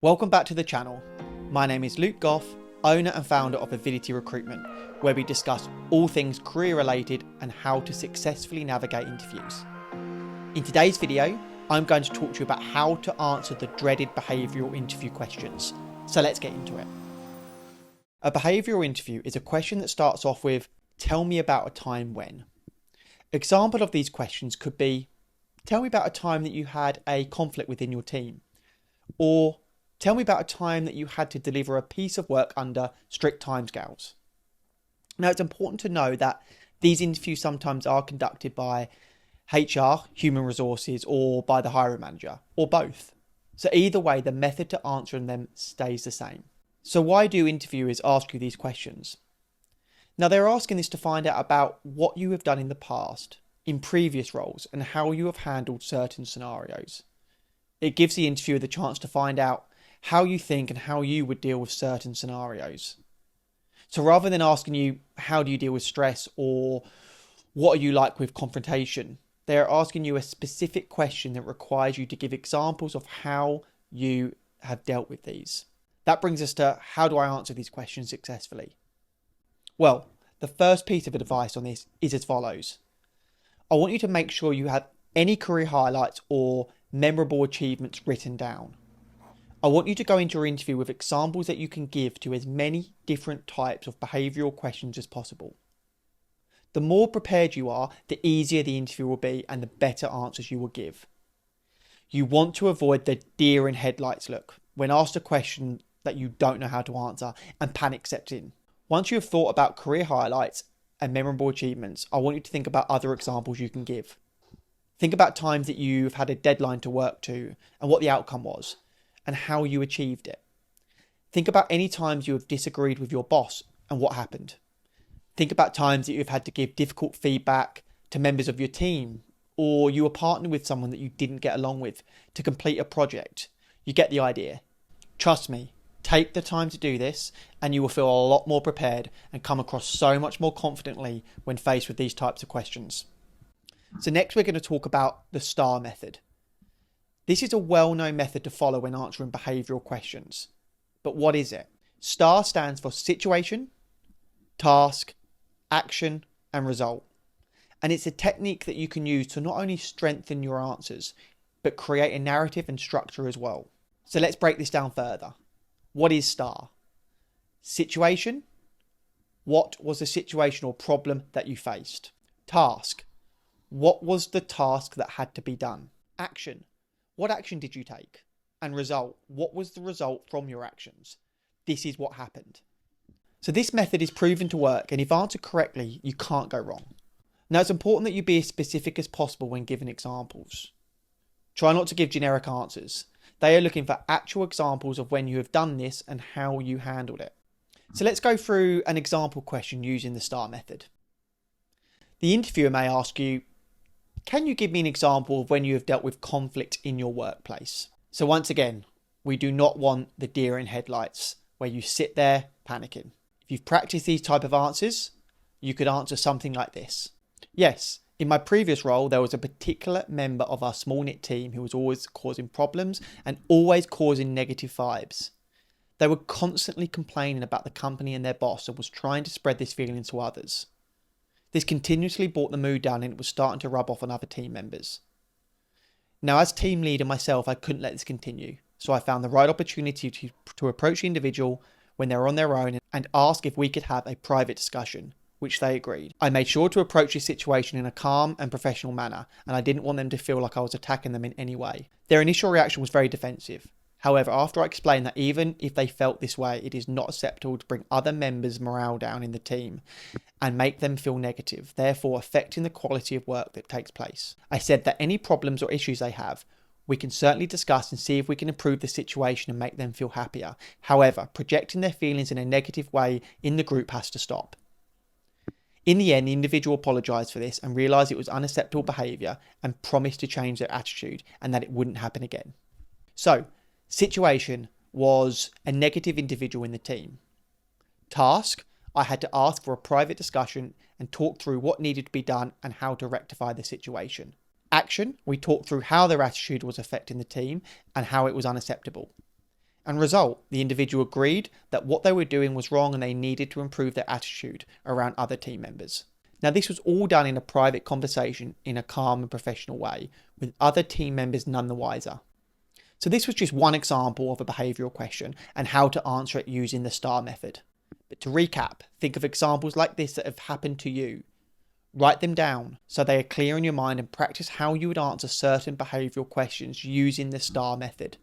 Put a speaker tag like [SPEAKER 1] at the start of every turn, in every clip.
[SPEAKER 1] Welcome back to the channel. My name is Luke Goff, owner and founder of Avidity Recruitment, where we discuss all things career related and how to successfully navigate interviews. In today's video, I'm going to talk to you about how to answer the dreaded behavioural interview questions. So let's get into it. A behavioural interview is a question that starts off with, tell me about a time when. Example of these questions could be, tell me about a time that you had a conflict within your team. Or tell me about a time that you had to deliver a piece of work under strict timescales. Now, it's important to know that these interviews sometimes are conducted by HR, human resources, or by the hiring manager, or both. So either way, the method to answering them stays the same. So why do interviewers ask you these questions? Now, they're asking this to find out about what you have done in the past, in previous roles, and how you have handled certain scenarios. It gives the interviewer the chance to find out how you think and how you would deal with certain scenarios. So rather than asking you, how do you deal with stress, or what are you like with confrontation, they're asking you a specific question that requires you to give examples of how you have dealt with these. That brings us to, how do I answer these questions successfully? Well, the first piece of advice on this is as follows. I want you to make sure you have any career highlights or memorable achievements written down. I want you to go into your interview with examples that you can give to as many different types of behavioural questions as possible. The more prepared you are, the easier the interview will be and the better answers you will give. You want to avoid the deer in headlights look when asked a question that you don't know how to answer and panic sets in. Once you have thought about career highlights and memorable achievements, I want you to think about other examples you can give. Think about times that you've had a deadline to work to and what the outcome was and how you achieved it. Think about any times you have disagreed with your boss and what happened. Think about times that you've had to give difficult feedback to members of your team, or you were partnered with someone that you didn't get along with to complete a project. You get the idea. Trust me, take the time to do this and you will feel a lot more prepared and come across so much more confidently when faced with these types of questions. So next we're going to talk about the STAR method. This is a well-known method to follow when answering behavioural questions. But what is it? STAR stands for situation, task, action, and result. And it's a technique that you can use to not only strengthen your answers, but create a narrative and structure as well. So let's break this down further. What is STAR? Situation. What was the situation or problem that you faced? Task. What was the task that had to be done? Action. What action did you take? And result. What was the result from your actions? This is what happened. So this method is proven to work, and if answered correctly, you can't go wrong. Now, it's important that you be as specific as possible when giving examples. Try not to give generic answers. They are looking for actual examples of when you have done this and how you handled it. So let's go through an example question using the STAR method. The interviewer may ask you, can you give me an example of when you have dealt with conflict in your workplace? So once again, we do not want the deer in headlights where you sit there panicking. If you've practiced these type of answers, you could answer something like this. Yes, in my previous role, there was a particular member of our small knit team who was always causing problems and always causing negative vibes. They were constantly complaining about the company and their boss and was trying to spread this feeling to others. This continuously brought the mood down and it was starting to rub off on other team members. Now, as team leader myself, I couldn't let this continue. So I found the right opportunity to approach the individual when they were on their own and ask if we could have a private discussion, which they agreed. I made sure to approach this situation in a calm and professional manner, and I didn't want them to feel like I was attacking them in any way. Their initial reaction was very defensive. However, after I explained that even if they felt this way, it is not acceptable to bring other members' morale down in the team and make them feel negative, therefore affecting the quality of work that takes place. I said that any problems or issues they have, we can certainly discuss and see if we can improve the situation and make them feel happier. However, projecting their feelings in a negative way in the group has to stop. In the end, the individual apologised for this and realised it was unacceptable behaviour and promised to change their attitude and that it wouldn't happen again. So, situation was a negative individual in the team. Task, I had to ask for a private discussion and talk through what needed to be done and how to rectify the situation. Action, we talked through how their attitude was affecting the team and how it was unacceptable. And result, the individual agreed that what they were doing was wrong and they needed to improve their attitude around other team members. Now, this was all done in a private conversation in a calm and professional way, with other team members none the wiser. So this was just one example of a behavioural question and how to answer it using the STAR method. But to recap, think of examples like this that have happened to you. Write them down so they are clear in your mind and practice how you would answer certain behavioural questions using the STAR method.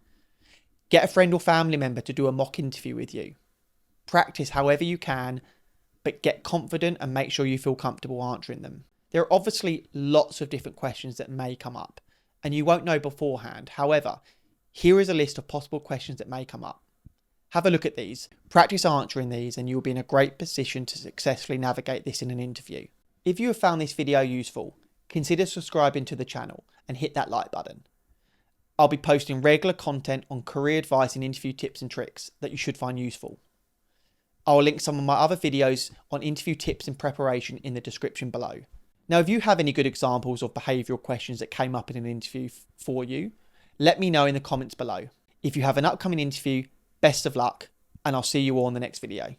[SPEAKER 1] Get a friend or family member to do a mock interview with you. Practice however you can, but get confident and make sure you feel comfortable answering them. There are obviously lots of different questions that may come up, and you won't know beforehand. However, here is a list of possible questions that may come up. Have a look at these, practice answering these, and you'll be in a great position to successfully navigate this in an interview. If you have found this video useful, consider subscribing to the channel and hit that like button. I'll be posting regular content on career advice and interview tips and tricks that you should find useful. I'll link some of my other videos on interview tips and preparation in the description below. Now, if you have any good examples of behavioural questions that came up in an interview for you, let me know in the comments below. If you have an upcoming interview, best of luck, and I'll see you all in the next video.